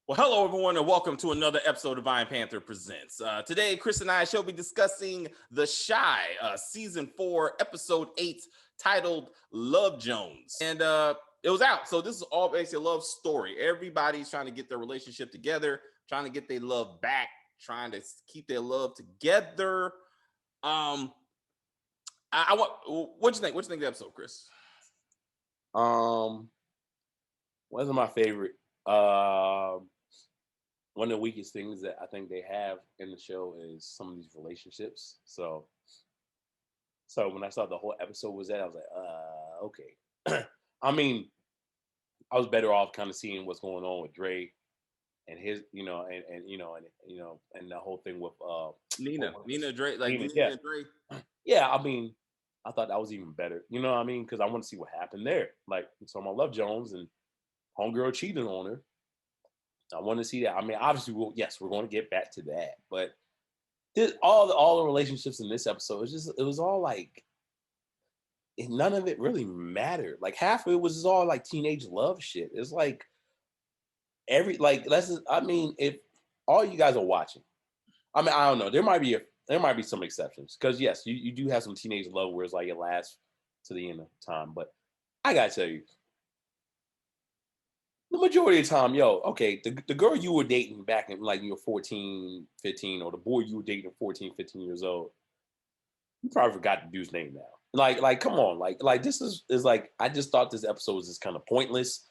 Well, hello everyone, and welcome to another episode of Vine Panther Presents. Today, Chris and I shall be discussing The Shy, Season 4, Episode 8, titled Love Jones. And it was out, so this is all basically a love story. Everybody's trying to get their relationship together, trying to get their love back, trying to keep their love together. I want. What you think? What you think of the episode, Chris? Wasn't my favorite. One of the weakest things that I think they have in the show is some of these relationships. So when I saw the whole episode was that, I was like, okay. I mean, I was better off kind of seeing what's going on with Dre and his, and the whole thing with Nina Dre, Nina, Nina yeah. and Dre. Yeah, I mean, I thought that was even better. You know what I mean? Because I want to see what happened there. Like, so I love Jones and homegirl cheated on her. I want to see that. I mean, obviously, we're going to get back to that. But all the relationships in this episode, it was all like, none of it really mattered. Like half of it was just all like teenage love shit. It's like if all you guys are watching, I mean, I don't know. There might be some exceptions because yes, you do have some teenage love where it's like it lasts to the end of time. But I gotta tell you, the majority of the time, the girl you were dating back in like you were 14, 15, or the boy you were dating at 14, 15 years old, you probably forgot the dude's name now. Like, come on, like this is like, I just thought this episode was just kind of pointless.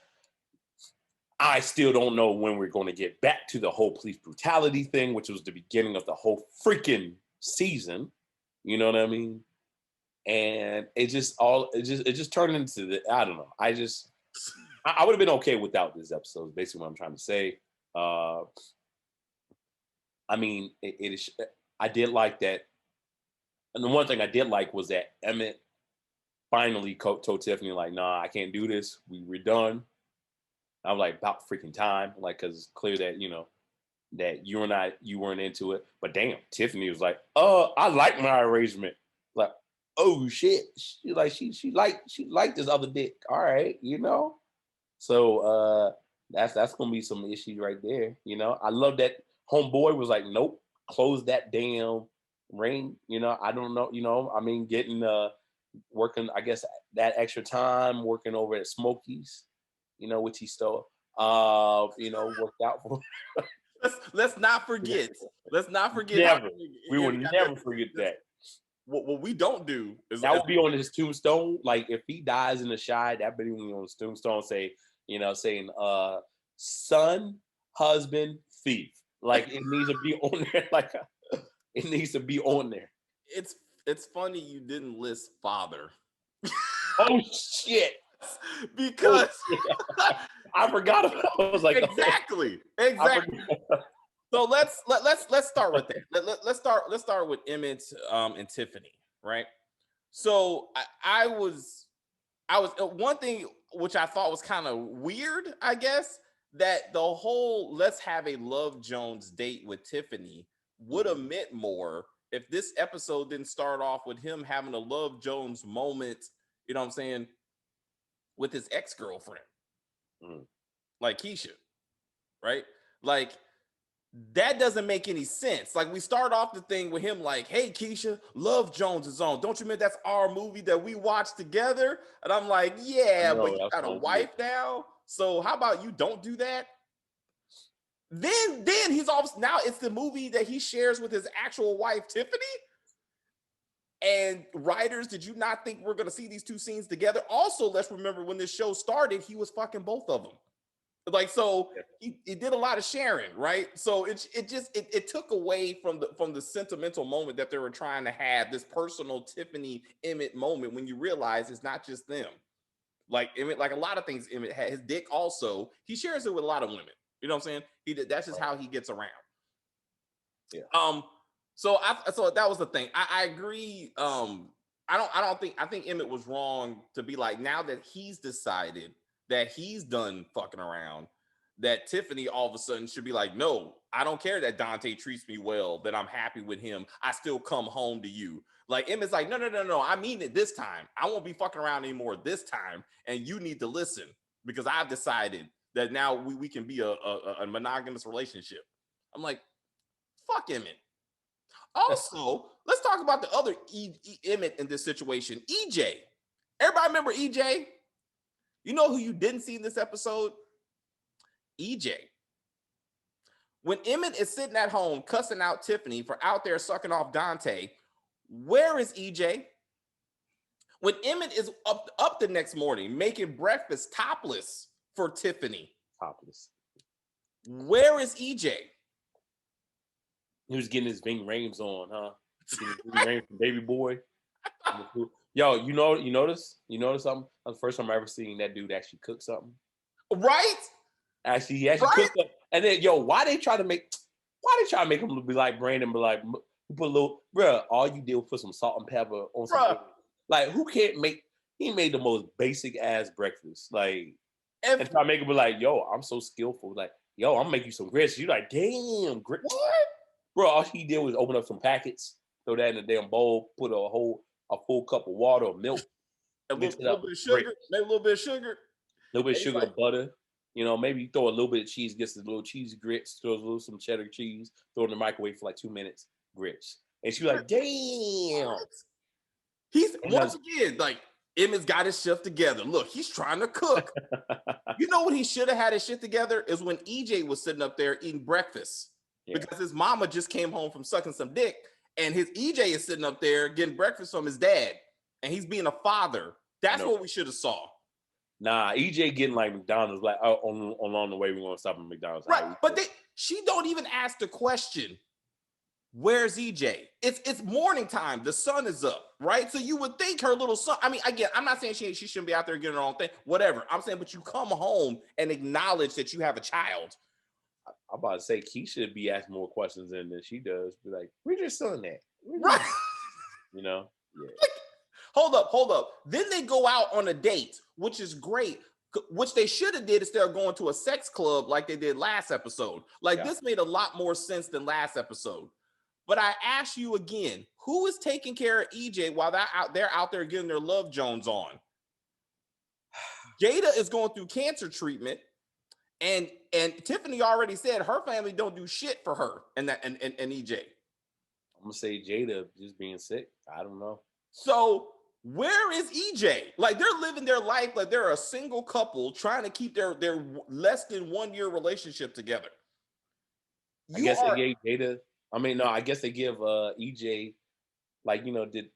I still don't know when we're going to get back to the whole police brutality thing, which was the beginning of the whole freaking season. You know what I mean? And it just turned into I don't know. I would have been okay without this episode, is basically what I'm trying to say. I mean, I did like that. And the one thing I did like was that Emmett finally told Tiffany, like, nah, I can't do this. We're done. I was like, about freaking time. Like, because it's clear that, that you weren't into it. But damn, Tiffany was like, I like my arrangement. Like, oh shit. She liked this other dick. All right, So that's gonna be some issues right there. I love that homeboy was like, nope, close that damn ring. I don't know. I mean, getting working, I guess that extra time working over at Smokies, which he stole. Worked out for. Let's not forget. Let's not forget. Never. We will never forget that. What we don't do is that would be on his tombstone. Like if he dies in the Shy, that would be on his tombstone. Saying son, husband, thief. Like it needs to be on there. It needs to be on there. It's funny you didn't list father. Oh shit! Because I forgot about it. I was like, exactly. So let's start with that. Let's start with Emmett and Tiffany, right? So I was one thing which I thought was kind of weird, I guess, that the whole let's have a Love Jones date with Tiffany would have meant more if this episode didn't start off with him having a Love Jones moment, you know what I'm saying, with his ex-girlfriend, like Keisha, right? Like, that doesn't make any sense. Like, we start off the thing with him like, hey, Keisha, Love Jones is on. Don't you remember that's our movie that we watched together? And I'm like, yeah, but you got a wife now. So how about you don't do that? Then he's also, now it's the movie that he shares with his actual wife, Tiffany. And writers, did you not think we're going to see these two scenes together? Also, let's remember when this show started, he was fucking both of them. Like, so he did a lot of sharing, right? So it took away from the sentimental moment that they were trying to have, this personal Tiffany Emmett moment, when you realize it's not just them. Like Emmett, like a lot of things Emmett had, his dick also, he shares it with a lot of women. You know what I'm saying? That's just how he gets around. Yeah. So that was the thing. I agree. I think Emmett was wrong to be like, now that he's decided that he's done fucking around, that Tiffany all of a sudden should be like, no, I don't care that Dante treats me well, that I'm happy with him. I still come home to you. Like Emmett's like, no. I mean it this time. I won't be fucking around anymore this time. And you need to listen because I've decided that now we can be a monogamous relationship. I'm like, fuck Emmett. Also, let's talk about the other Emmett in this situation, EJ. Everybody remember EJ? You know who you didn't see in this episode? EJ. When Emmett is sitting at home cussing out Tiffany for out there sucking off Dante, where is EJ? When Emmett is up the next morning making breakfast topless for Tiffany, Topless. where is EJ? He was getting his Ving Rhames on, huh? Ving Rhames from Baby Boy. Yo, you notice something? That's the first time I ever seen that dude actually cook something. Right? Actually, he actually cooked up. And then, why they try to make him be like Brandon, but like put a little, bruh, all you did was put some salt and pepper on some. Like, who can't make? He made the most basic ass breakfast, like, and try to make him be like, yo, I'm so skillful, like, yo, I'm gonna make you some grits. You like, damn, grits. What? Bro, all he did was open up some packets, throw that in a damn bowl, put a full cup of water or milk, a little bit of sugar, maybe a little bit of sugar, and butter. Maybe throw a little bit of cheese, gets the little cheesy grits, throw a little some cheddar cheese, throw it in the microwave for like 2 minutes, grits. And she's like, damn. He's once again like, Emmett's got his shit together. Look, he's trying to cook. You know what he should have had his shit together is when EJ was sitting up there eating breakfast. Yeah. Because his mama just came home from sucking some dick, and his EJ is sitting up there getting breakfast from his dad, and he's being a father. That's what we should have saw. Nah, EJ getting like McDonald's, like on the way we're gonna stop at McDonald's. Right, but she don't even ask the question. Where's EJ? It's morning time. The sun is up, right? So you would think her little son. I mean, again, I'm not saying she shouldn't be out there getting her own thing, whatever. I'm saying, but you come home and acknowledge that you have a child. I'm about to say Keisha be asking more questions than she does. Be like, where's your son at? Right. Yeah. Like, hold up. Then they go out on a date, which is great. Which they should have did instead of going to a sex club like they did last episode. Like, this made a lot more sense than last episode. But I ask you again, who is taking care of EJ while they're out there getting their Love Jones on? Jada is going through cancer treatment, and Tiffany already said her family don't do shit for her and EJ. I'm gonna say Jada just being sick. I don't know. So where is EJ? Like, they're living their life like they're a single couple trying to keep their less than 1 year relationship together. I guess they gave Jada. I mean, no, I guess they give EJ, like,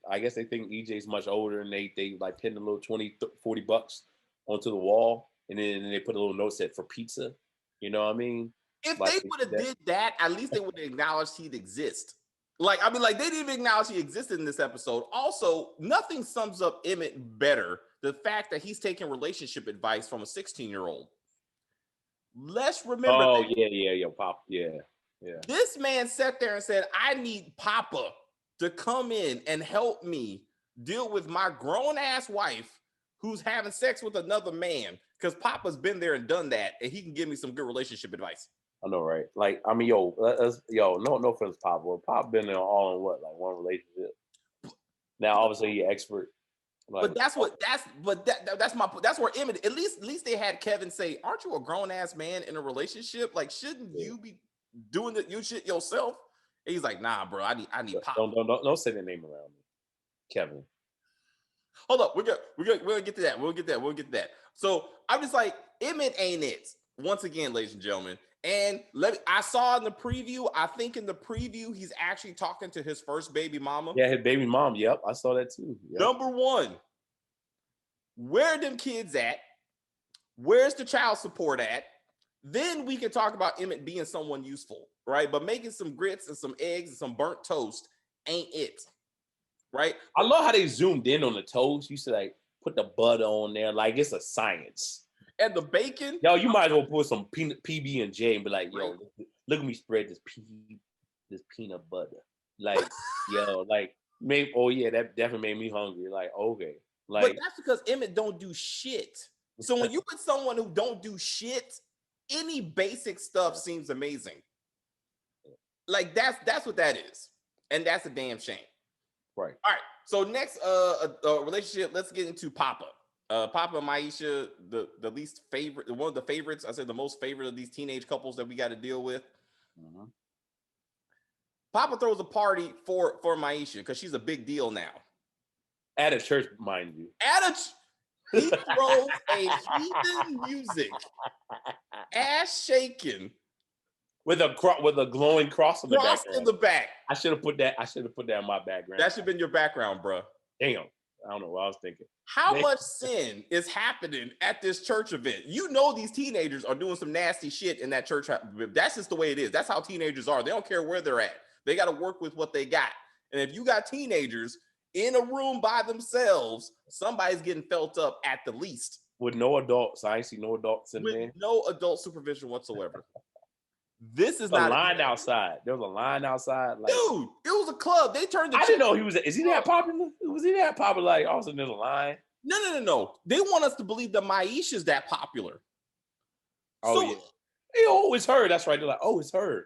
I guess they think EJ's much older, and they like pinned a little $20-$40 onto the wall, and then they put a little note set for pizza. You know what I mean? If like, they would have did that, at least they would have acknowledged he'd exist. Like, I mean, like, they didn't even acknowledge he existed in this episode. Also, nothing sums up Emmett better the fact that he's taking relationship advice from a 16-year-old. Let's remember. Oh, Pop, yeah. This man sat there and said, I need Papa to come in and help me deal with my grown-ass wife who's having sex with another man, because Papa's been there and done that, and he can give me some good relationship advice. I know, right? Like, I mean, no offense, Papa. Papa been in all in what, like one relationship. Now, obviously, he's expert. Like, that's where Emmett. At least they had Kevin say, "Aren't you a grown ass man in a relationship? Like, shouldn't you be doing you shit yourself?" And he's like, "Nah, bro. I need Papa." Don't say the name around me, Kevin. Hold up, we're gonna get to that. We'll get that. So I'm just like, Emmett ain't it. Once again, ladies and gentlemen. And I saw in the preview, I think in the preview, he's actually talking to his first baby mama. Yeah, his baby mom. Yep, I saw that too. Yep. Number one, where are them kids at? Where's the child support at? Then we can talk about Emmett being someone useful, right? But making some grits and some eggs and some burnt toast ain't it, right? I love how they zoomed in on the toast. You said, like, put the butter on there, like it's a science. And the bacon. Yo, you might as well put some PB and J and be like, yo, look at me spread this peanut butter. Like, yo, like, that definitely made me hungry. Like, okay. Like, but that's because Emmett don't do shit. So when you put someone who don't do shit, any basic stuff seems amazing. Like, that's what that is. And that's a damn shame. Right. All right. So next relationship, let's get into Papa. Papa and Maisha, the least favorite, one of the favorites. I said the most favorite of these teenage couples that we got to deal with. Mm-hmm. Papa throws a party for Maisha because she's a big deal now. At a church, mind you. He throws a heathen music, ass shaking, with a glowing cross in the back. In the back. I should have put that in my background. That should have been your background, bro. Damn. I don't know what I was thinking. How much sin is happening at this church event? You know these teenagers are doing some nasty shit in that church. That's just the way it is. That's how teenagers are. They don't care where they're at. They got to work with what they got. And if you got teenagers in a room by themselves, somebody's getting felt up at the least. With no adults. I ain't see no adults in there. No adult supervision whatsoever. This is not a line outside. There was a line outside. Like, dude, it was a club. They turned the I didn't know he was. Is he that popular? Was he that popular? Like, all of a sudden there's a line. No. They want us to believe that Maisha's that popular. Oh, yeah. It's her. That's right. They're like, oh, it's her.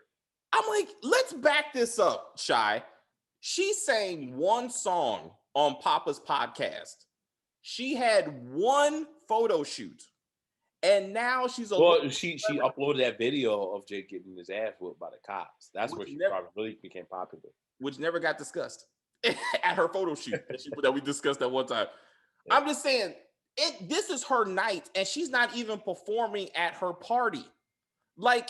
I'm like, let's back this up, Shy. She sang one song on Papa's podcast. She had one photo shoot. And now she's she uploaded that video of Jake getting his ass whooped by the cops. That's where she probably really became popular. Which never got discussed at her photo shoot that we discussed at one time. Yeah. I'm just saying, this is her night, and she's not even performing at her party. Like,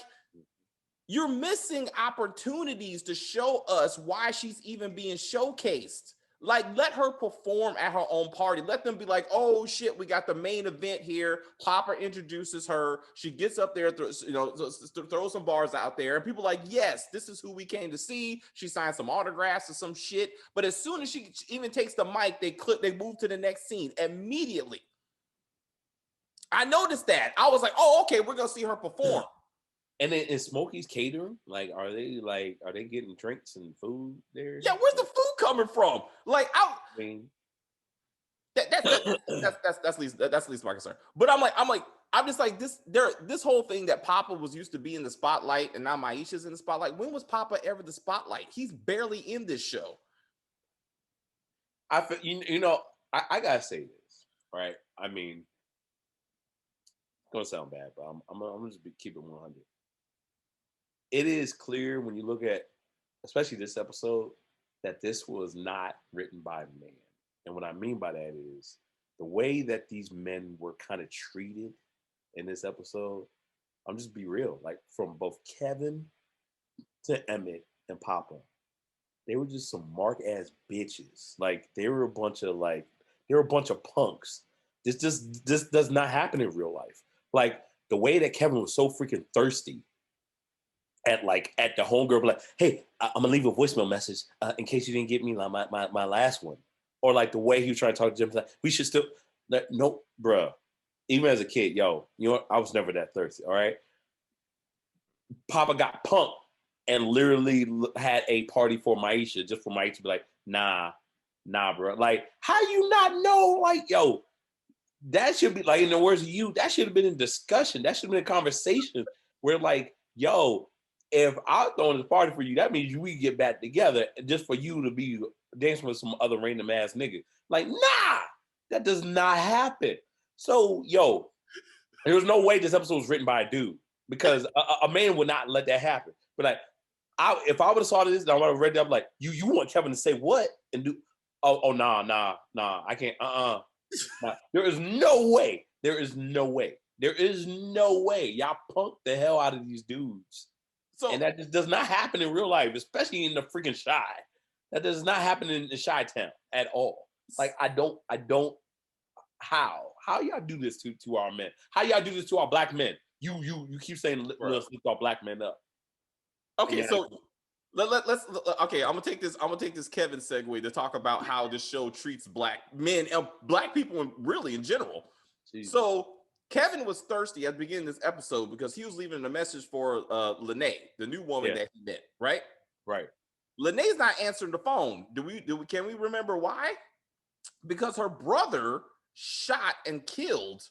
you're missing opportunities to show us why she's even being showcased. Like, let her perform at her own party. Let them be like, oh, shit, we got the main event here. Papa introduces her. She gets up there, throws some bars out there. And people are like, yes, this is who we came to see. She signed some autographs or some shit. But as soon as she even takes the mic, they move to the next scene immediately. I noticed that. I was like, oh, okay, we're going to see her perform. And then is Smokey's catering? Like, are they getting drinks and food there? Yeah, where's the food coming from? Like, that's least my concern. But I'm just like this whole thing that Papa was used to be in the spotlight and now Maisha's in the spotlight. When was Papa ever the spotlight? He's barely in this show. I I gotta say this, right? I mean, it's gonna sound bad, but I'm gonna just keep it 100. It is clear when you look at, especially this episode, that this was not written by a man. And what I mean by that is the way that these men were kind of treated in this episode. I'm just be real, like from both Kevin to Emmett and Papa, they were just some mark ass bitches. Like they were a bunch of punks. This does not happen in real life. Like the way that Kevin was so freaking thirsty at the homegirl, like, hey, I'm gonna leave a voicemail message in case you didn't get me like my last one, or like the way he was trying to talk to Jim, like we should still, nope, bruh. Even as a kid, I was never that thirsty. All right, Papa got punked and literally had a party for Maisha, just for Maisha to be like, nah, bro. Like, how you not know? Like, yo, that should be like, in the words of you, that should have been in discussion. That should have been a conversation where like, yo, if I'm throwing this party for you, that means we get back together just for you to be dancing with some other random ass nigga. Like, nah, that does not happen. So, yo, there was no way this episode was written by a dude because a man would not let that happen. But like, if I would have saw this, I would have read that. I'm like, you want Kevin to say what and do? Oh, nah, I can't. Nah. There is no way. Y'all punk the hell out of these dudes. So, and that just does not happen in real life, especially in the freaking Chi. That does not happen in the Chi-town at all. Like, I don't. How y'all do this to our men? How y'all do this to our black men? You keep saying let's lift our black men up. Okay, so let's okay. I'm gonna take this Kevin segue to talk about how this show treats black men and black people really in general. Jesus. So Kevin was thirsty at the beginning of this episode because he was leaving a message for Lene, the new woman that he met. Right. Lene's not answering the phone. Can we remember why? Because her brother shot and killed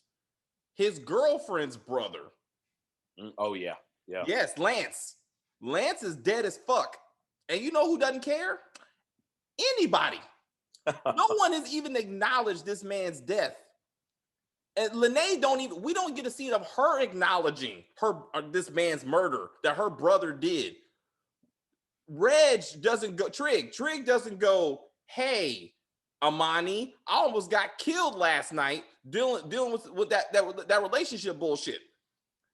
his girlfriend's brother. Oh yeah. Yes, Lance. Lance is dead as fuck. And you know who doesn't care? Anybody. No one has even acknowledged this man's death. And Lene we don't get a scene of her acknowledging this man's murder that her brother did. Reg doesn't go, Trig doesn't go, hey, Amani, I almost got killed last night dealing with that relationship bullshit.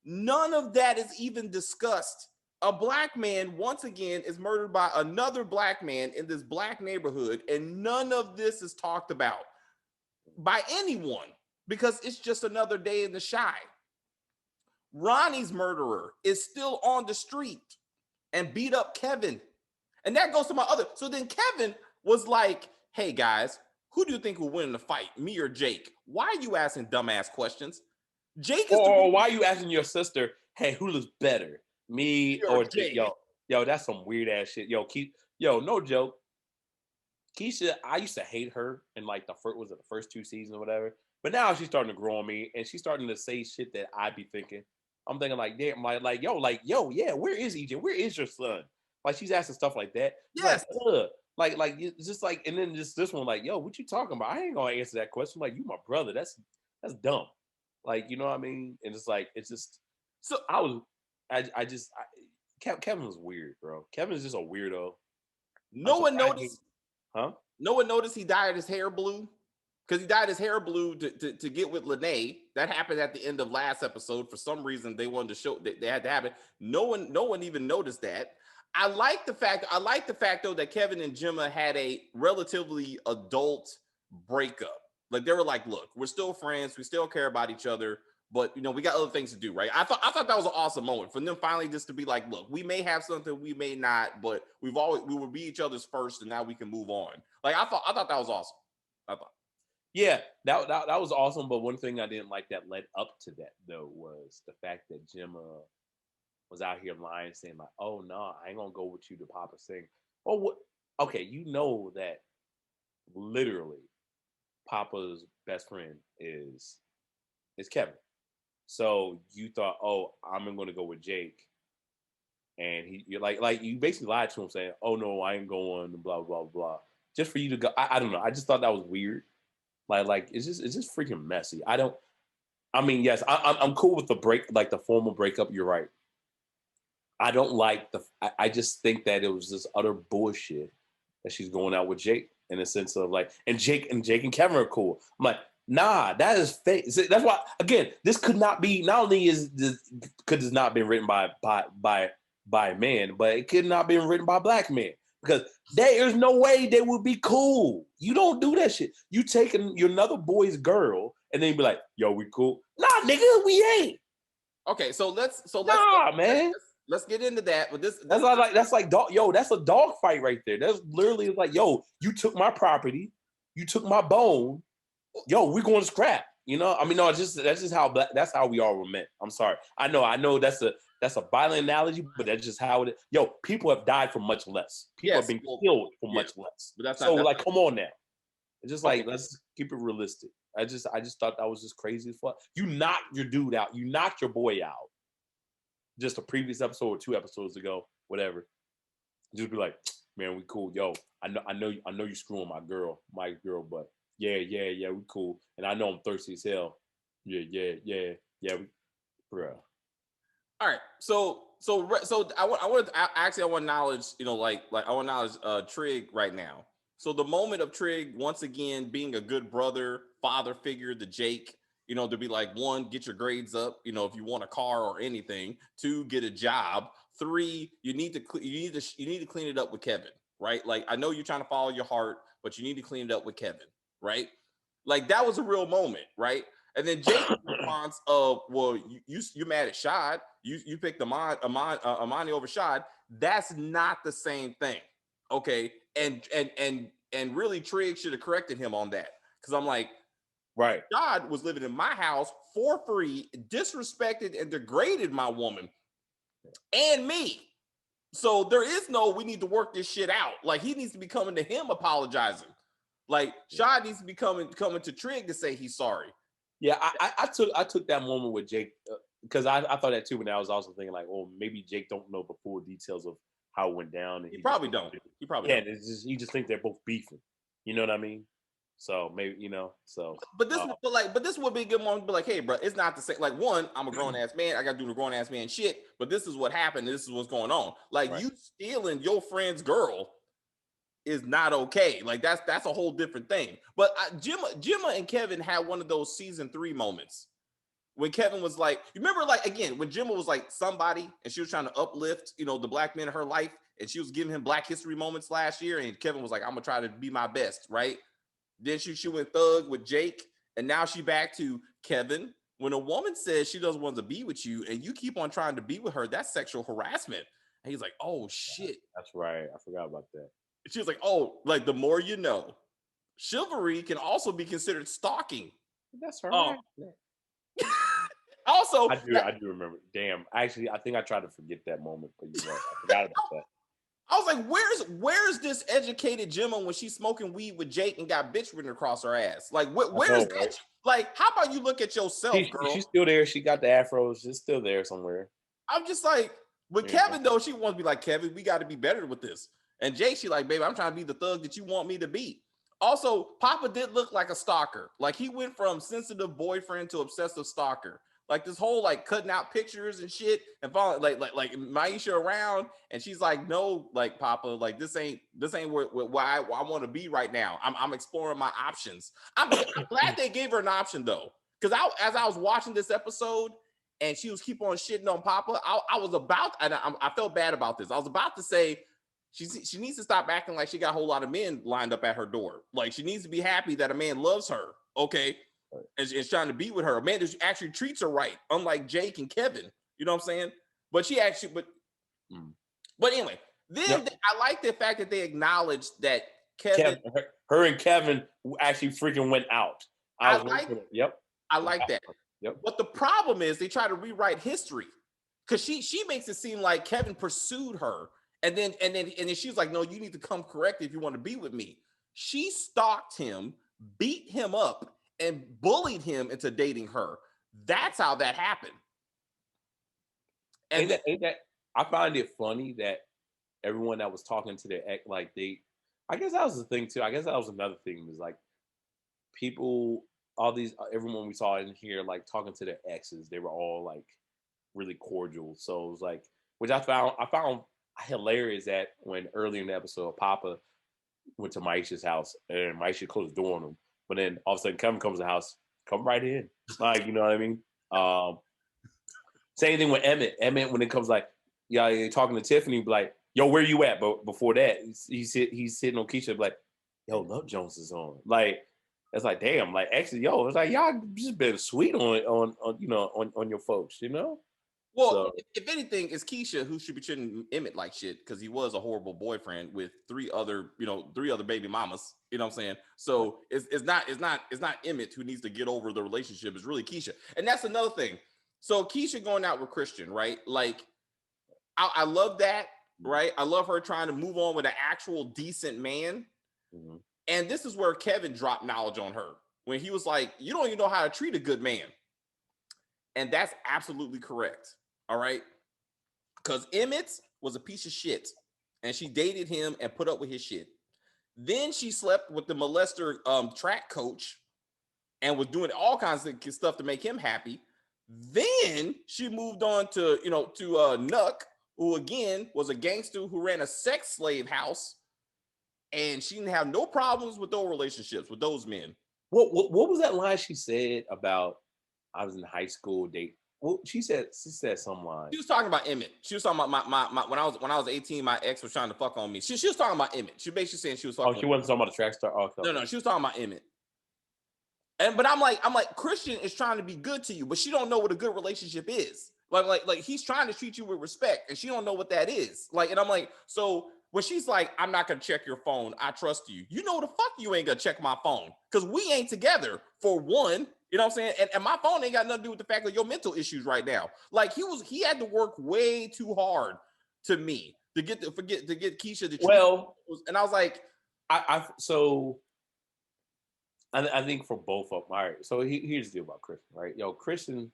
None of that is even discussed. A black man, once again, is murdered by another black man in this black neighborhood, and none of this is talked about by anyone because it's just another day in the Shy. Ronnie's murderer is still on the street and beat up Kevin. And that goes to my other. So then Kevin was like, hey guys, who do you think will win in the fight, me or Jake? Why are you asking dumbass questions? Jake is why are you asking your sister, hey, who looks better, me or Jake? Yo, that's some weird ass shit. Yo, no joke. Keisha, I used to hate her in like the first 2 seasons or whatever. But now she's starting to grow on me and she's starting to say shit that I be thinking. I'm thinking like, damn, yo, yeah, where is EJ? Where is your son? Like she's asking stuff like that. Yes. Like it's just like, and then just this one, like, yo, what you talking about? I ain't gonna answer that question. Like, you my brother. That's dumb. Like, you know what I mean? And it's like, it's just so Kevin was weird, bro. Kevin's just a weirdo. No one noticed. Huh? No one noticed he dyed his hair blue because he dyed his hair blue to get with Lene. That happened at the end of last episode. For some reason, they wanted to show that they had to have it. No one even noticed that. I like the fact though that Kevin and Gemma had a relatively adult breakup. Like they were like, look, we're still friends, we still care about each other, but you know, we got other things to do, right? I thought that was an awesome moment for them finally just to be like, look, we may have something, we may not, but we will be each other's first, and now we can move on. Like I thought that was awesome. Yeah, that was awesome. But one thing I didn't like that led up to that though was the fact that Gemma was out here lying, saying like, "Oh no, I ain't gonna go with you to Papa sing." Oh, what? Okay, you know that literally Papa's best friend is Kevin. So you thought, oh, I'm gonna go with Jake, and you're like you basically lied to him, saying, "Oh no, I ain't going," blah blah blah, just for you to go. I don't know. I just thought that was weird. Like it's just freaking messy. I mean, yes, I'm cool with the break, like the formal breakup. You're right. I don't like I just think that it was just utter bullshit that she's going out with Jake in the sense of like, and Jake and Kevin are cool. I'm like, nah, that is fake. That's why, again, this could not be, not only could this not been written by a man, but it could not been written by a black man because there is no way they would be cool. You don't do that shit. You taking your another boy's girl and then you be like, yo, we cool? Nah, nigga, we ain't. Okay, man. Let's get into that. But that's like dog. Yo, that's a dog fight right there. That's literally like, yo, you took my property, you took my bone. Yo, we're going to scrap. You know, I mean, no, that's just how we all were meant. I'm sorry. I know that's a violent analogy, but that's just how it is. Yo, people have died for much less. People have been killed for much less. But come on now. It's just like, let's keep it realistic. I just thought that was just crazy as fuck. You knocked your dude out. You knocked your boy out. Just a previous episode or 2 episodes ago, whatever. Just be like, man, we cool. Yo, I know you screwing my girl, but yeah, we cool. And I know I'm thirsty as hell. Yeah, bro. All right, so I want to acknowledge, you know, like I want to acknowledge Trig right now. So the moment of Trig once again being a good brother, father figure to Jake, you know, to be like, 1, get your grades up, you know, if you want a car or anything. 2, get a job. 3, you need to clean it up with Kevin, right? Like, I know you're trying to follow your heart, but you need to clean it up with Kevin, right? Like, that was a real moment, right? And then Jake's response of, well, you're mad at Shad. You picked Amani over Shad. That's not the same thing, okay? And really, Trig should have corrected him on that, because I'm like, right, God was living in my house for free, disrespected and degraded my woman and me. So there is no, we need to work this shit out. Like, he needs to be coming to him apologizing. Like, Shad needs to be coming to Trig to say he's sorry. Yeah, I took that moment with Jake because I thought that too, but I was also thinking like, oh, maybe Jake don't know the full details of how it went down. And he probably don't. He just thinks they're both beefing. You know what I mean? So maybe, so. But this would be a good moment to be like, hey, bro, it's not the same. Like, one, I'm a grown ass man. I got to do the grown ass man shit. But this is what happened. This is what's going on. Like, right. You stealing your friend's girl is not okay. Like, that's a whole different thing. But Gemma and Kevin had one of those season 3 moments when Kevin was like, you remember, like, again, when Gemma was like somebody and she was trying to uplift, the black men in her life, and she was giving him Black History moments last year, and Kevin was like, I'm gonna try to be my best, right? Then she went thug with Jake, and now she back to Kevin. When a woman says she doesn't want to be with you and you keep on trying to be with her, that's sexual harassment. And he's like, oh shit. That's right. I forgot about that. She was like, oh, like the more you know. Chivalry can also be considered stalking. That's right. Also, I do remember. Damn. Actually, I think I tried to forget that moment, but I forgot about that. I was like, where's this educated Gemma when she's smoking weed with Jake and got bitch written across her ass? Like, where's that? Right? Like, how about you look at yourself, girl? She's still there. She got the afro. She's still there somewhere. I'm just like, with Kevin, though, she wants to be like, Kevin, we got to be better with this. And Jake, she like, baby, I'm trying to be the thug that you want me to be. Also, Papa did look like a stalker. Like, he went from sensitive boyfriend to obsessive stalker. Like, this whole like cutting out pictures and shit and following like Maisha around, and she's like, no, like, Papa, like this ain't where I want to be right now. I'm exploring my options. I'm glad they gave her an option though, because as I was watching this episode and she was keep on shitting on Papa, I was about, and I felt bad about this. I was about to say she needs to stop acting like she got a whole lot of men lined up at her door. Like, she needs to be happy that a man loves her. Okay. And is trying to be with her. A man that actually treats her right, unlike Jake and Kevin. You know what I'm saying? But she actually, but anyway, then I like the fact that they acknowledged that Kevin, her and Kevin actually freaking went out. I like that. Yep. But the problem is they try to rewrite history, because she makes it seem like Kevin pursued her, and then she's like, no, you need to come correct if you want to be with me. She stalked him, beat him up, and bullied him into dating her. That's how that happened. And ain't that I find it funny that everyone that was talking to their ex, like I guess that was the thing too. I guess that was another thing, was like people, everyone we saw in here, like talking to their exes, they were all like really cordial. So it was like, which I found hilarious, that when early in the episode, Papa went to Maisha's house and Maisha closed the door on him. But then all of a sudden Kevin comes to the house, come right in. Like, you know what I mean? Same thing with Emmett. Emmett, when it comes like, you're talking to Tiffany, be like, yo, where you at? But before that, he's sitting on Keisha, be like, yo, Love Jones is on. Like, it's like, damn, like, actually, yo, it's like, y'all just been sweet on your folks, you know? Well, so, if anything, it's Keisha who should be treating Emmett like shit, because he was a horrible boyfriend with three other baby mamas. You know what I'm saying? So it's not Emmett who needs to get over the relationship. It's really Keisha, and that's another thing. So Keisha going out with Christian, right? Like, I love that, right? I love her trying to move on with an actual decent man. Mm-hmm. And this is where Kevin dropped knowledge on her when he was like, "You don't even know how to treat a good man," and that's absolutely correct. All right, because Emmett was a piece of shit, and she dated him and put up with his shit. Then she slept with the molester track coach and was doing all kinds of stuff to make him happy. Then she moved on to Nuck, who again was a gangster who ran a sex slave house, and she didn't have no problems with those relationships with those men. What was that line she said about I was in high school date? Well, she said some line. She was talking about Emmett. She was talking about my when I was 18, my ex was trying to fuck on me. She was talking about Emmett. She basically saying she was fucking. Oh, she wasn't talking about the track star. Oh, okay. No, she was talking about Emmett. But I'm like, Christian is trying to be good to you, but she don't know what a good relationship is. Like he's trying to treat you with respect, and she don't know what that is. Like, and I'm like, so when she's like, I'm not gonna check your phone, I trust you. You know the fuck you ain't gonna check my phone, because we ain't together, for one. You know what I'm saying? And my phone ain't got nothing to do with the fact of your mental issues right now. Like, he had to work way too hard to me to get Keisha to and I was like, I think for both of them. All right. So here's the deal about Christian, right? Yo, Christian,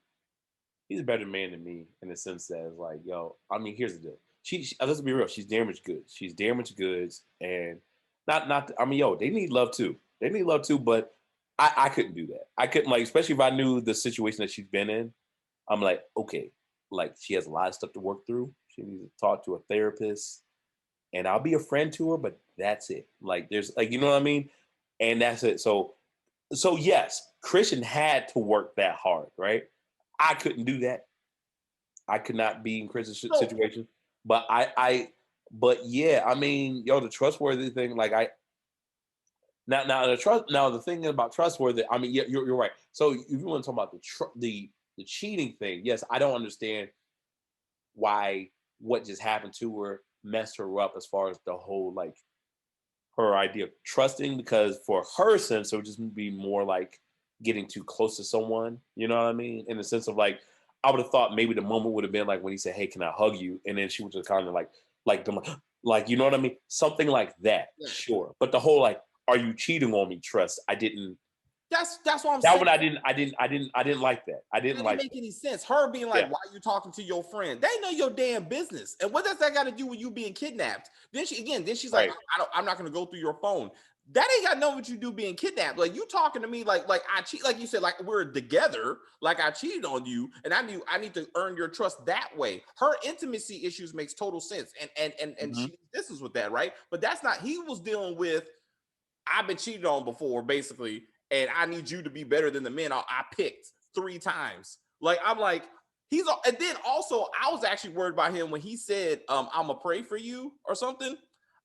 he's a better man than me in the sense that it's like, yo, I mean, here's the deal. She let's be real, she's damaged goods. She's damaged goods, and not I mean, yo, they need love too. They need love too, but I couldn't do that. I couldn't, like, especially if I knew the situation that she's been in. I'm like, okay, like she has a lot of stuff to work through. She needs to talk to a therapist, and I'll be a friend to her, but that's it. Like, there's like, you know what I mean? And that's it. So yes, Christian had to work that hard, right? I couldn't do that. I could not be in Chris's situation. But but yeah, I mean, yo, the trustworthy thing, like now the thing about trustworthy, I mean, yeah, you're right. So if you want to talk about the cheating thing, yes, I don't understand why what just happened to her messed her up as far as the whole, like, her idea of trusting, because for her sense it would just be more like getting too close to someone, you know what I mean, in the sense of, like, I would have thought maybe the moment would have been like when he said, hey, can I hug you, and then she would just kind of like you know what I mean, something like that. Yeah. Sure, but the whole, like, are you cheating on me trust, I didn't. That's what I'm That saying. one I didn't like that. I didn't like make any sense. Her being like, yeah. why are you talking to your friend? They know your damn business. And what does that got to do with you being kidnapped? Then she's like, Right. I'm not gonna go through your phone. That ain't got nothing what you do being kidnapped. Like, you talking to me like I cheat, like you said, like we're together, like I cheated on you, and I need to earn your trust that way. Her intimacy issues makes total sense. And Mhm. this is with that, right? But that's not, he was dealing with, I've been cheated on before, basically, and I need you to be better than the men I picked 3 times. Like, I'm like, and then also, I was actually worried about him when he said, I'm gonna pray for you or something.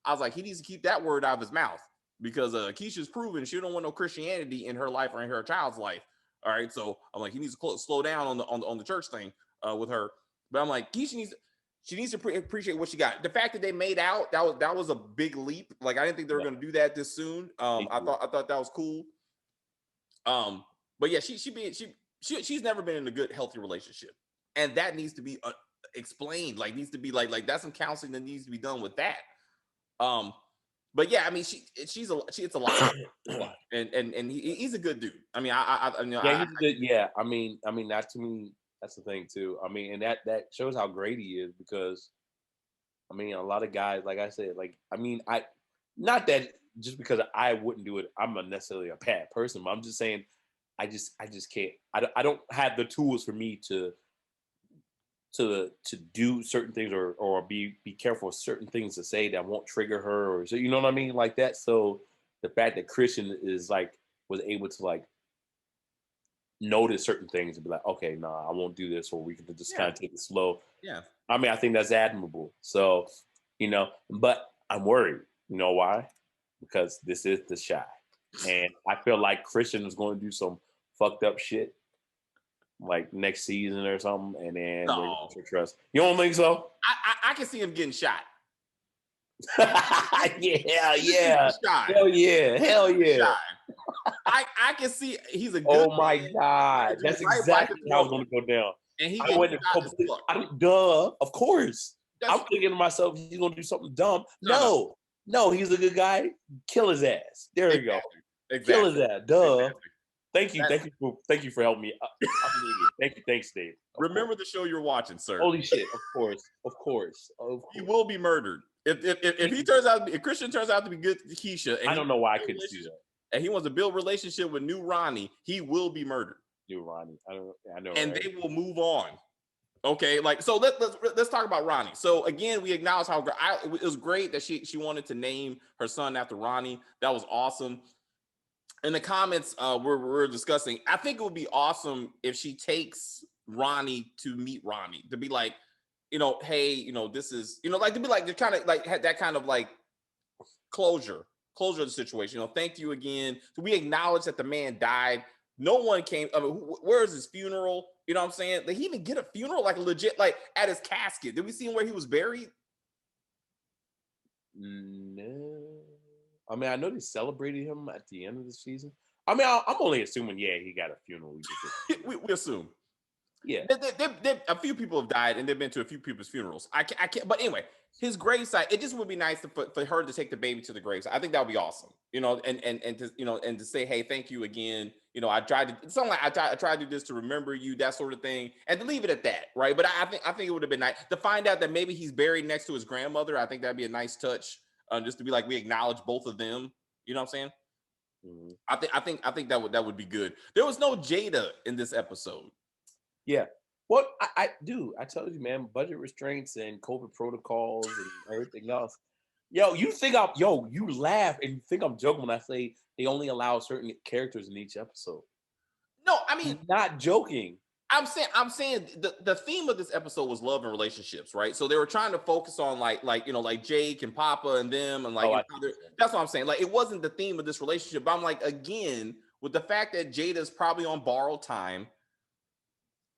I was like, he needs to keep that word out of his mouth, because Keisha's proven she don't want no Christianity in her life or in her child's life. All right, so I'm like, he needs to slow down on the church thing with her. But I'm like, she needs to appreciate what she got. The fact that they made out, that was a big leap. Like, I didn't think they were going to do that this soon. I thought that was cool. But yeah, she's never been in a good, healthy relationship, and that needs to be explained. Like, needs to be like that's some counseling that needs to be done with that. But yeah, I mean, it's a lot. And he's a good dude. I mean, Yeah, he's good. Yeah, I mean, that to me, that's the thing too. I mean, and that shows how great he is, because I mean, a lot of guys, like I said, like, I mean, not that just because I wouldn't do it, I'm not necessarily a bad person, but I'm just saying, I just can't. I don't have the tools for me to do certain things, or be careful of certain things to say that won't trigger her, or so, you know what I mean, like that. So the fact that Christian is like was able to, like, notice certain things and be like, okay, nah, I won't do this, or we can just kind of take it slow. Yeah. I mean, I think that's admirable. So, but I'm worried. You know why? Because this is the Shy. And I feel like Christian is going to do some fucked up shit like next season or something, and then they're going to trust. You don't think so? I can see him getting shot. Yeah. Hell yeah. I can see he's a good. Oh my God, that's exactly how it's going to go down. And he I went duh, of course. I'm thinking to myself, he's going to do something dumb. No, he's a good guy. Kill his ass. There we go. Exactly. Kill his ass. Duh. Exactly. Thank you for helping me. Thanks, Dave. Remember the show you're watching, sir. Holy shit! Of course. He will be murdered if Christian turns out to be good to Keisha. And I don't know why I couldn't see that. And he wants to build relationship with new Ronnie. He will be murdered. New Ronnie, I know. And they will move on. Okay, like, so let's talk about Ronnie. So again, we acknowledge how it was great that she wanted to name her son after Ronnie. That was awesome. In the comments, we're discussing, I think it would be awesome if she takes Ronnie to meet Ronnie, to be like, hey, this is, like, to be like, they're kind of like had that kind of like closure of the situation. Thank you again. So we acknowledge that the man died. No one came. I mean, where is his funeral? You know what I'm saying? Did he even get a funeral, like legit, like at his casket? Did we see where he was buried? No. I mean, I know they celebrated him at the end of the season. I mean, I'm only assuming, he got a funeral. We assume. Yeah. A few people have died, and they've been to a few people's funerals. I can't. But anyway, his gravesite. It just would be nice for her to take the baby to the gravesite. I think that would be awesome. And to say, hey, thank you again. I tried to. Something like I tried to do this to remember you, that sort of thing, and to leave it at that, right? But I think it would have been nice to find out that maybe he's buried next to his grandmother. I think that'd be a nice touch, just to be like, we acknowledge both of them. You know what I'm saying? Mm-hmm. I think that would be good. There was no Jada in this episode. Yeah. What I told you, man, budget restraints and COVID protocols and everything else. Yo, you laugh and you think I'm joking when I say they only allow certain characters in each episode. No, I mean, I'm not joking. I'm saying the theme of this episode was love and relationships, right? So they were trying to focus on like Jake and Papa and them and that's what I'm saying. Like it wasn't the theme of this relationship, but I'm like, again, with the fact that Jada's probably on borrowed time,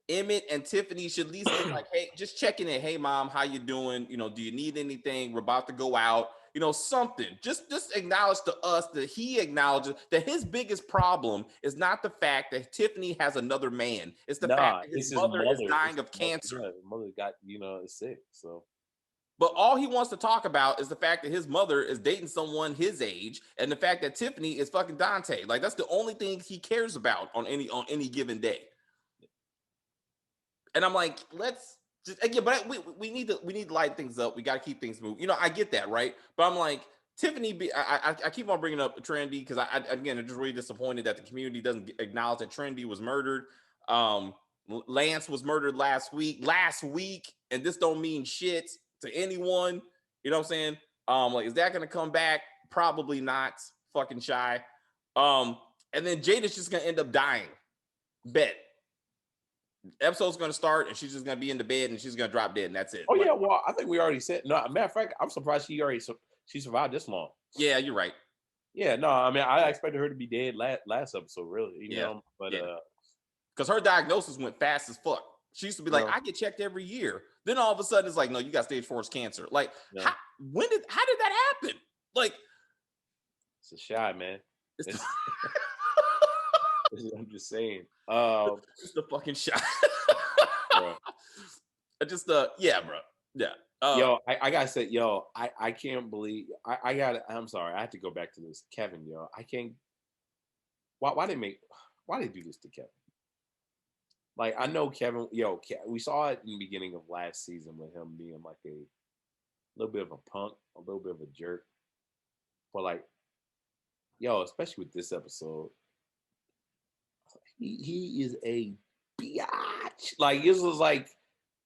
Emmett and Tiffany should at least be like, hey, just checking in. Hey, mom, how you doing? Do you need anything? We're about to go out. Something. Just acknowledge to us that he acknowledges that his biggest problem is not the fact that Tiffany has another man. It's the fact that his mother is dying of cancer. Yeah, his mother got, is sick. So. But all he wants to talk about is the fact that his mother is dating someone his age, and the fact that Tiffany is fucking Dante. Like that's the only thing he cares about on any given day. And I'm like, let's just again, but we need to light things up. We got to keep things moving. I get that, right? But I'm like, Tiffany, I keep on bringing up Trendy because I'm just really disappointed that the community doesn't acknowledge that Trendy was murdered. Lance was murdered last week, and this don't mean shit to anyone. You know what I'm saying? Like, is that gonna come back? Probably not. Fucking shy. And then Jada's just gonna end up dying. Bet. Episode's going to start and she's just going to be in the bed and she's going to drop dead and that's it. Oh yeah, well I think we already said. No, matter of fact, I'm surprised she survived this long. Yeah, you're right. Yeah, no, I mean I expected her to be dead last episode, really. But because her diagnosis went fast as fuck. She used to be like, I get checked every year. Then all of a sudden it's like, no, you got stage 4 cancer. Like, how did that happen? Like, it's a shot, man. I'm just saying. Just a fucking shot. Just yeah, bro. Yeah. I gotta say, I can't believe I'm sorry, I have to go back to this. Kevin, I can't. Why they do this to Kevin? Like I know Kevin, we saw it in the beginning of last season with him being like a little bit of a punk, a little bit of a jerk. But like, especially with this episode. He is a biatch. Like this was like,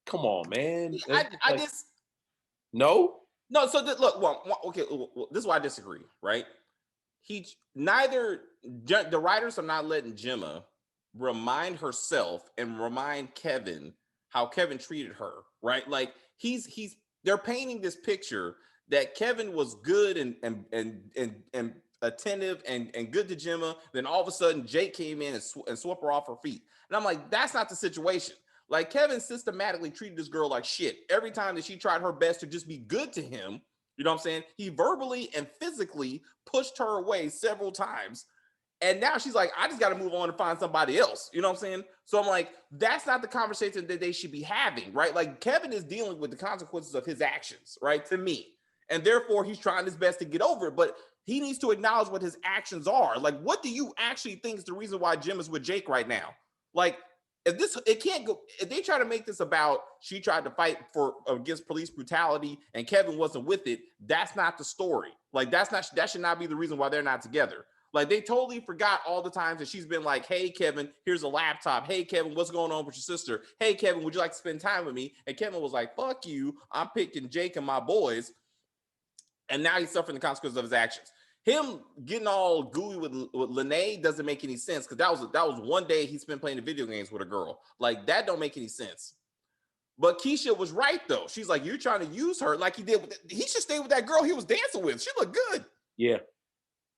come on, man. I just no. So look, okay. This is why I disagree. Right? The writers are not letting Gemma remind herself and remind Kevin how Kevin treated her. Right? Like they're painting this picture that Kevin was good and attentive and good to Gemma. Then all of a sudden Jake came in and swept her off her feet. And I'm like, that's not the situation. Like Kevin systematically treated this girl like shit. Every time that she tried her best to just be good to him, you know what I'm saying? He verbally and physically pushed her away several times. And now she's like, I just got to move on and find somebody else. You know what I'm saying? So I'm like, that's not the conversation that they should be having, right? Like Kevin is dealing with the consequences of his actions, right? To me. And therefore he's trying his best to get over it. But he needs to acknowledge what his actions are. Like, what do you actually think is the reason why Jim is with Jake right now? Like, if they try to make this about she tried to fight against police brutality and Kevin wasn't with it, that's not the story. Like, that should not be the reason why they're not together. Like, they totally forgot all the times that she's been like, hey, Kevin, here's a laptop. Hey, Kevin, what's going on with your sister? Hey, Kevin, would you like to spend time with me? And Kevin was like, fuck you. I'm picking Jake and my boys. And now he's suffering the consequences of his actions. Him getting all gooey with Lene doesn't make any sense because that was one day he spent playing the video games with a girl. Like, that don't make any sense. But Keisha was right, though. She's like, you're trying to use her like he did. He should stay with that girl he was dancing with. She looked good. Yeah.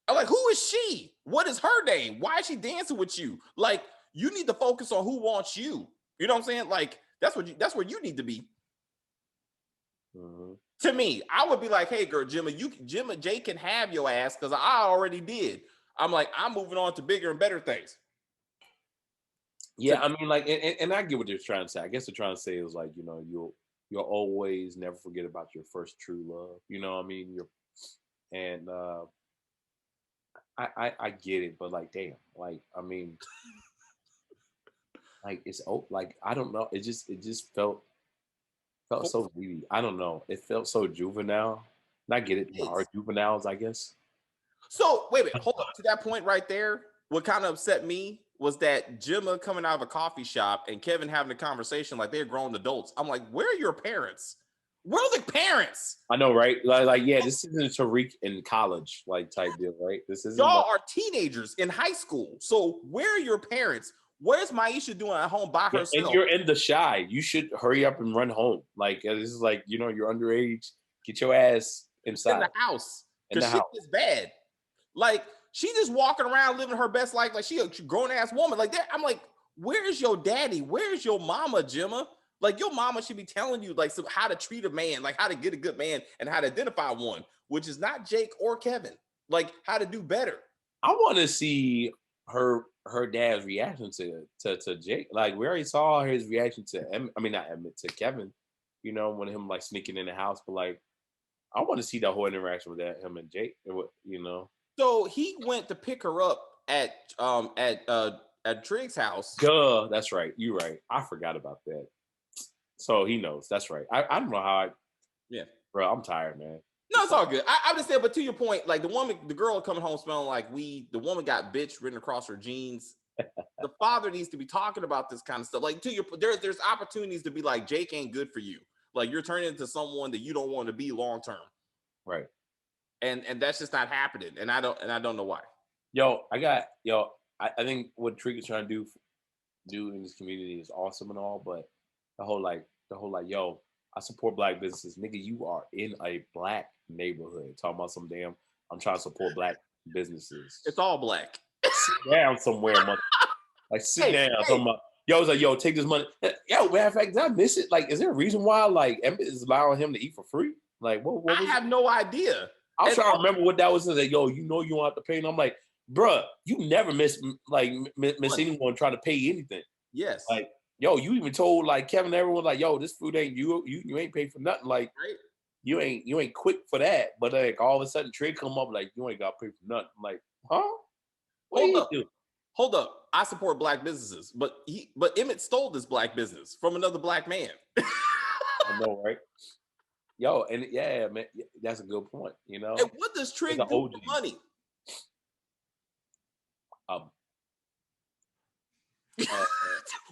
I'm like, who is she? What is her name? Why is she dancing with you? Like, you need to focus on who wants you. You know what I'm saying? Like, that's where you need to be. Mm-hmm. To me, I would be like, hey, girl, Gemma, Jay can have your ass because I already did. I'm like, I'm moving on to bigger and better things. Yeah, I mean, like, and I get what they're trying to say. I guess they're trying to say is like, you'll always never forget about your first true love. You know what I mean? I get it, but like, damn, like, I mean, like it's like I don't know. It just felt so weedy. I don't know. It felt so juvenile. And I get it. There are juveniles, I guess. So wait a minute, hold up. To that point right there, what kind of upset me was that Gemma coming out of a coffee shop and Kevin having a conversation like they're grown adults. I'm like, where are your parents? Where are the parents? I know, right? Like, yeah, this isn't Tariq in college, like type deal, right? This isn't. Y'all are teenagers in high school. So where are your parents? Where's Maisha doing at home by herself? And you're in the shy. You should hurry up and run home. Like this is like, you know, you're underage. Get your ass inside. In the house. Because shit is bad. Like, she just walking around living her best life like she a grown-ass woman. Like that, I'm like, where's your daddy? Where's your mama, Gemma? Like, your mama should be telling you, like, so how to treat a man, like how to get a good man and how to identify one, which is not Jake or Kevin. Like, how to do better. I want to see her dad's reaction to Jake. Like, we already saw his reaction to not Emmett, to Kevin, you know, when him like sneaking in the house. But like, I want to see that whole interaction with him and Jake, you know. So he went to pick her up at Trig's house. Duh, that's right. You're right. I forgot about that. So he knows. That's right. I don't know how. Yeah, bro, I'm tired, man. No, it's all good. I'm just saying, but to your point, like the girl coming home smelling like weed. The woman got bitch written across her jeans. The father needs to be talking about this kind of stuff. Like, to your there's opportunities to be like, Jake ain't good for you. Like, you're turning into someone that you don't want to be long term. Right. And that's just not happening. And I don't know why. I think what Trig is trying to do in this community is awesome and all, but the whole yo, I support black businesses. Nigga, you are in a black neighborhood. Talking about some damn, I'm trying to support black businesses. It's all black. Sit down somewhere, mother. Like, sit down. Yo, I was like, yo, take this money. Yo, matter of fact, did I miss it? Like, is there a reason why like Emmett is allowing him to eat for free? Like, what I have no idea. I was trying to remember what that was. Like, yo, you know you don't have to pay. And I'm like, bruh, you never miss anyone trying to pay anything. Yes. Like, yo, you even told like Kevin, everyone like, yo, this food ain't you ain't paid for nothing. Like, right. you ain't quick for that. But like all of a sudden, Trey come up like, you ain't got to pay for nothing. I'm like, huh? Hold up. I support black businesses, but Emmett stole this black business from another black man. I know, right? Yo, and yeah, man, that's a good point. You know, and what does Trig do for money?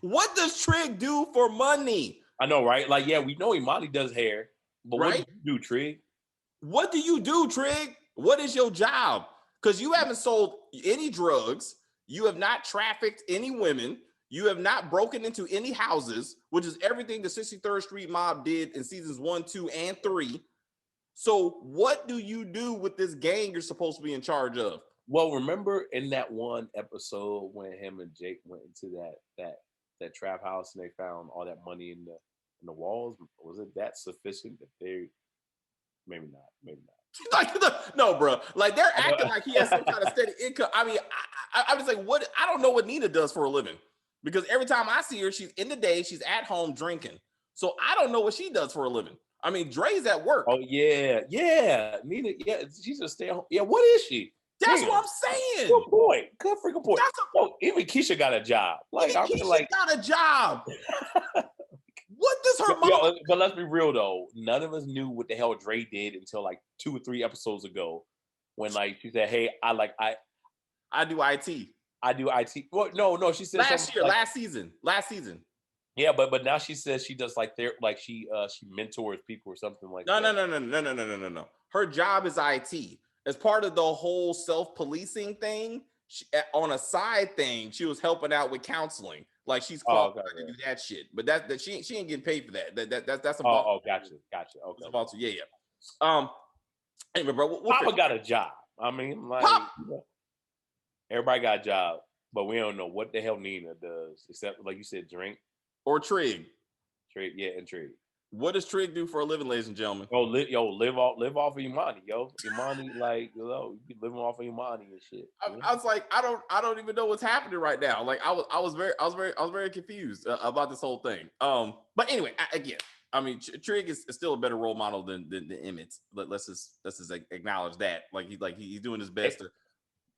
What does Trig do for money? I know, right? Like, yeah, we know Imani does hair, but right? What do you do, Trig? What do you do, Trig? What is your job? Because you haven't sold any drugs. You have not trafficked any women. You have not broken into any houses, which is everything the 63rd Street Mob did in seasons 1, 2, and 3. So what do you do with this gang you're supposed to be in charge of? Well, remember in that one episode when him and Jake went into that trap house and they found all that money in the walls? Was it that sufficient that they maybe not? Like, no, bro. Like, they're acting like he has some kind of steady income. I mean, I'm just like, what? I don't know what Nina does for a living, because every time I see her, she's in the day, she's at home drinking. So I don't know what she does for a living. I mean, Dre's at work. Oh yeah, Nina. Yeah, she's a stay home. Yeah, what is she? That's what I'm saying. Good point. Good freaking point. Even Keisha got a job. Like, I feel like got a job. What does her mom? But let's be real though. None of us knew what the hell Dre did until like 2 or 3 episodes ago, when like she said, "Hey, I do IT. I do IT." Well, no, she said last season. Yeah, but now she says she does like she mentors people or something like that. No. Her job is IT. As part of the whole self-policing thing, on a side thing, she was helping out with counseling. Like, she's qualified to do that shit, but that she ain't getting paid for that. That's a gotcha. Okay, yeah. Anyway, bro, Papa got a job. I mean, like, everybody got a job, but we don't know what the hell Nina does, except like you said, drink or Trig. Yeah, and Trig. What does Trig do for a living, ladies and gentlemen? Live off of Imani, yo. Imani, like, you be living off of Imani and shit. I was like, I don't even know what's happening right now. Like, I was very confused about this whole thing. But anyway, I mean, Trig is still a better role model than Emmett. Let's just acknowledge that. He's doing his best.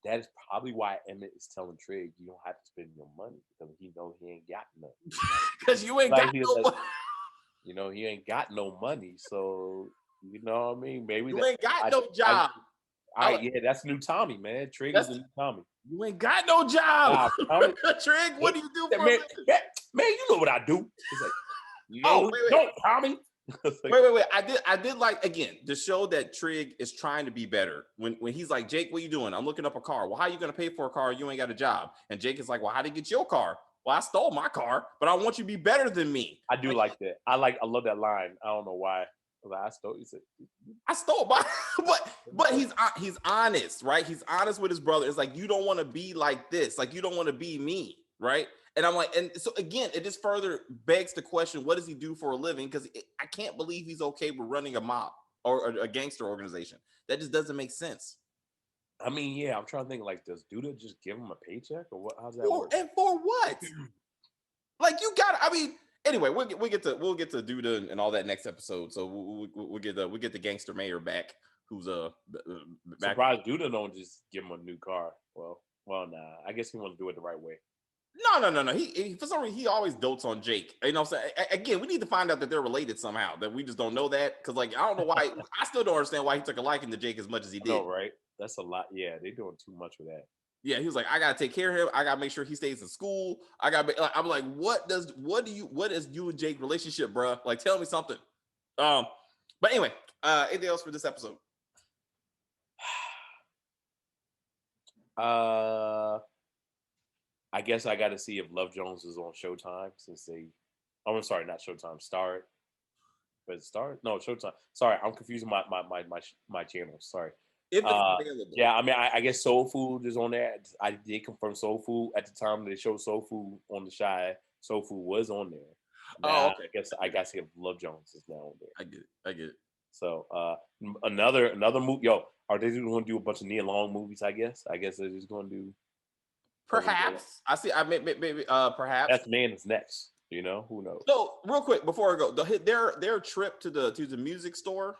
That is probably why Emmett is telling Trig, you don't have to spend your money, because he knows he ain't got nothing. Because you ain't got no money. You know, he ain't got no money, so you know what I mean. Maybe you ain't got no job. Yeah, that's new Tommy, man. Trig is the new Tommy. You ain't got no job. Tommy, Trig, what do you do for man, you know what I do. It's like, wait. Tommy. Wait. I did like, again, to show that Trig is trying to be better. When he's like, Jake, what are you doing? I'm looking up a car. Well, how are you gonna pay for a car? You ain't got a job. And Jake is like, well, how did you get your car? Well, I stole my car, but I want you to be better than me. I do like that. I love that line. I don't know why. I stole. He said, I stole my, but he's honest, right? He's honest with his brother. It's like, you don't want to be like this. Like, you don't want to be me, right? And I'm like, and so again, it just further begs the question: what does he do for a living? Because I can't believe he's okay with running a mob or a gangster organization. That just doesn't make sense. I mean, yeah, I'm trying to think. Like, does Duda just give him a paycheck, or what? How's that work? And for what? Like, you got. I mean, anyway, we'll get to Duda and all that next episode. So we'll get the gangster mayor back, who's back. Surprised Duda don't just give him a new car. Well, nah. I guess he wants to do it the right way. No. He for some reason he always dotes on Jake. You know what I'm saying? Again, we need to find out that they're related somehow. That we just don't know that, because like, I don't know why. I still don't understand why he took a liking to Jake as much as he did. No, right? That's a lot. Yeah, they're doing too much with that. Yeah, he was like, I gotta take care of him. I gotta make sure he stays in school. I'm like, what is you and Jake relationship, bro? Like, tell me something. But anyway, anything else for this episode? I guess I got to see if Love Jones is on Showtime, since I'm sorry, not Showtime, Star. But Star? No, Showtime. Sorry, I'm confusing my channel. Sorry. If it's available. Yeah, I mean, I guess Soul Food is on there. I did confirm Soul Food at the time they showed Soul Food on the Shy. Soul Food was on there. Now, okay. I guess if Love Jones is now on there. I get it. So another movie. Yo, are they going to do a bunch of Nia Long movies? I guess they're just going to do. Perhaps. I see. I maybe perhaps. That's Man is Next. You know, who knows? So real quick before I go, their trip to the music store,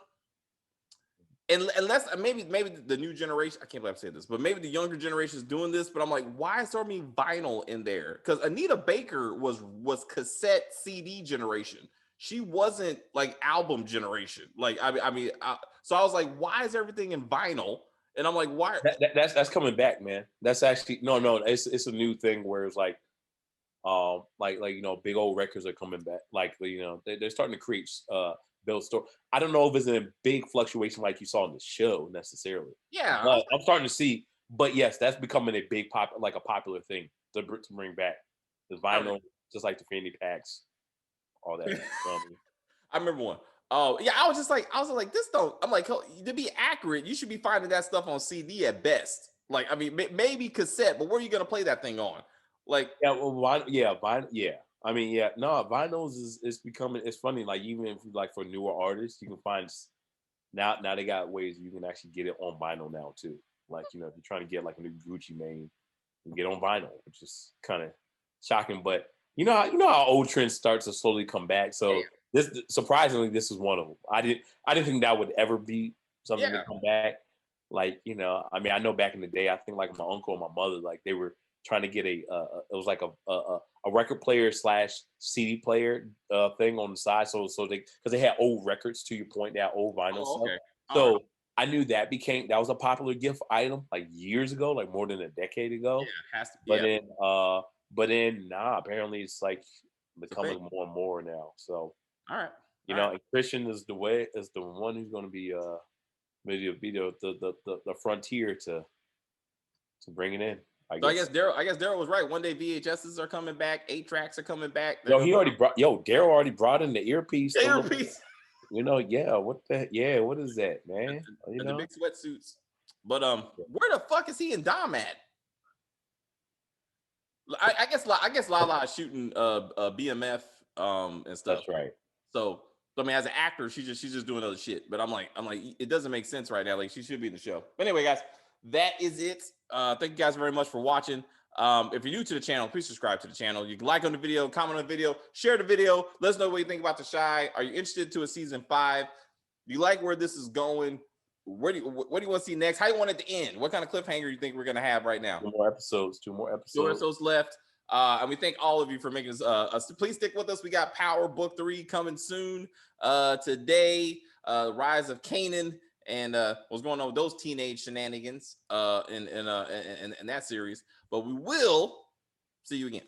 and unless maybe the new generation, I can't believe I'm saying this, but maybe the younger generation is doing this. But I'm like, why is there vinyl in there? Because Anita Baker was cassette CD generation. She wasn't like album generation. Like so I was like, why is everything in vinyl? And I'm like, why? That's coming back, man. That's actually no. It's a new thing where it's like big old records are coming back. Like, they're starting to create build store. I don't know if it's in a big fluctuation like you saw in the show necessarily. Yeah, but I'm starting to see. But yes, that's becoming a big popular thing to bring back. The vinyl, just like the fanny packs, all that. I remember one. Oh yeah, I was like, this don't. I'm like, to be accurate, you should be finding that stuff on CD at best. Like, I mean, maybe cassette, but where are you gonna play that thing on? Like, vinyl. I mean, yeah, no, vinyls is becoming. It's funny. Like, even if like for newer artists, you can find now they got ways you can actually get it on vinyl now too. Like, if you're trying to get like a new Gucci Mane, you can get on vinyl, which is kind of shocking. But you know how old trends start to slowly come back. So. Yeah. Surprisingly, this is one of them. I didn't think that would ever be something to come back. Like, I mean, I know back in the day, I think like my uncle and my mother, like they were trying to get it was like a record player / CD player thing on the side. So because they had old records, to your point, they had old vinyl stuff. Okay. So I knew that was a popular gift item like years ago, like more than a decade ago. Yeah, it has to be. But then apparently it's like becoming more and more now. So. All right. And Christian is the one who's going to be the frontier to bring it in. I guess Daryl was right. One day VHSs are coming back, 8-tracks are coming back. Daryl already brought in the earpiece. The earpiece. What is that, man? The big sweatsuits. But where the fuck is he and Dom at? I guess Lala is shooting BMF and stuff. That's right. So I mean, as an actor, she's just doing other shit. But I'm like, it doesn't make sense right now. Like, she should be in the show. But anyway, guys, that is it. Thank you guys very much for watching. If you're new to the channel, please subscribe to the channel. You can like on the video, comment on the video, share the video. Let us know what you think about The Shy. Are you interested to a season 5? Do you like where this is going? What do you want to see next? How do you want it to end? What kind of cliffhanger you think we're gonna have right now? 2 more episodes. 2 more episodes left. And we thank all of you for making us. Please stick with us. We got Power Book 3 coming soon. Today, Rise of Canaan, and what's going on with those teenage shenanigans in that series. But we will see you again.